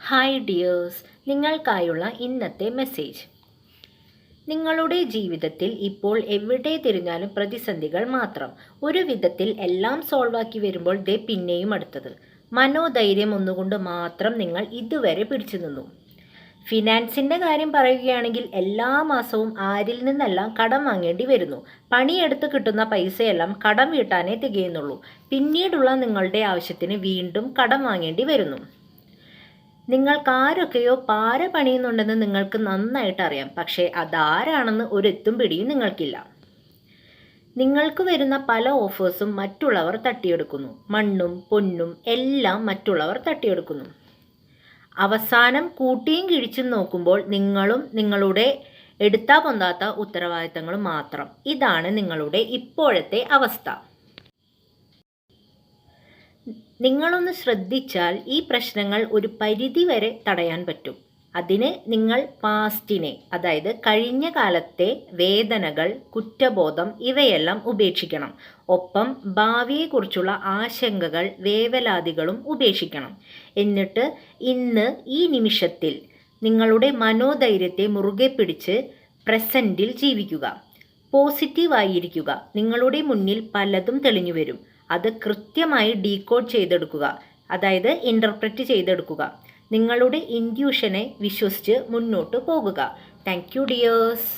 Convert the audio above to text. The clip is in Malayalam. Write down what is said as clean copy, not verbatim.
ഹായ് ഡിയേഴ്സ്, നിങ്ങൾക്കായുള്ള ഇന്നത്തെ മെസ്സേജ്. നിങ്ങളുടെ ജീവിതത്തിൽ ഇപ്പോൾ എവിടെ തിരിഞ്ഞാലും പ്രതിസന്ധികൾ മാത്രം. ഒരു വിധത്തിൽ എല്ലാം സോൾവാക്കി വരുമ്പോൾ പിന്നെയും അടുത്തത്. മനോധൈര്യം ഒന്നുകൊണ്ട് മാത്രം നിങ്ങൾ ഇതുവരെ പിടിച്ചു നിന്നു. ഫിനാൻസിൻ്റെ കാര്യം പറയുകയാണെങ്കിൽ എല്ലാ മാസവും ആരിൽ നിന്നെല്ലാം കടം വാങ്ങേണ്ടി വരുന്നു. പണിയെടുത്ത് കിട്ടുന്ന പൈസയെല്ലാം കടം വീട്ടാനേ തികയുന്നുള്ളൂ. പിന്നീടുള്ള നിങ്ങളുടെ ആവശ്യത്തിന് വീണ്ടും കടം വാങ്ങേണ്ടി വരുന്നു. നിങ്ങൾക്കാരൊക്കെയോ പാര പണിയുന്നുണ്ടെന്ന് നിങ്ങൾക്ക് നന്നായിട്ട് അറിയാം. പക്ഷേ അതാരാണെന്ന് ഒരെത്തും പിടിയും നിങ്ങൾക്കില്ല. നിങ്ങൾക്ക് വരുന്ന പല ഓഫേഴ്സും മറ്റുള്ളവർ തട്ടിയെടുക്കുന്നു. മണ്ണും പൊന്നും എല്ലാം മറ്റുള്ളവർ തട്ടിയെടുക്കുന്നു. അവസാനം കൂട്ടിയും കിഴിച്ചും നോക്കുമ്പോൾ നിങ്ങളും നിങ്ങളുടെ എടുത്താ പൊന്താത്ത ഉത്തരവാദിത്തങ്ങളും മാത്രം. ഇതാണ് നിങ്ങളുടെ ഇപ്പോഴത്തെ അവസ്ഥ. നിങ്ങളൊന്ന് ശ്രദ്ധിച്ചാൽ ഈ പ്രശ്നങ്ങൾ ഒരു പരിധി വരെ തടയാൻ പറ്റും. അതിന് നിങ്ങൾ പാസ്റ്റിനെ, അതായത് കഴിഞ്ഞ കാലത്തെ വേദനകൾ, കുറ്റബോധം ഇവയെല്ലാം ഉപേക്ഷിക്കണം. ഒപ്പം ഭാവിയെക്കുറിച്ചുള്ള ആശങ്കകൾ, വേവലാതികളും ഉപേക്ഷിക്കണം. എന്നിട്ട് ഇന്ന് ഈ നിമിഷത്തിൽ നിങ്ങളുടെ മനോധൈര്യത്തെ മുറുകെ പിടിച്ച് പ്രസൻറ്റിൽ ജീവിക്കുക. പോസിറ്റീവായിരിക്കുക. നിങ്ങളുടെ മുന്നിൽ പലതും തെളിഞ്ഞു വരും. അത് കൃത്യമായി ഡീകോഡ് ചെയ്തെടുക്കുക, അതായത് ഇൻ്റർപ്രറ്റ് ചെയ്തെടുക്കുക. നിങ്ങളുടെ ഇൻറ്റ്യൂഷനെ വിശ്വസിച്ച് മുന്നോട്ട് പോകുക. Thank you dears.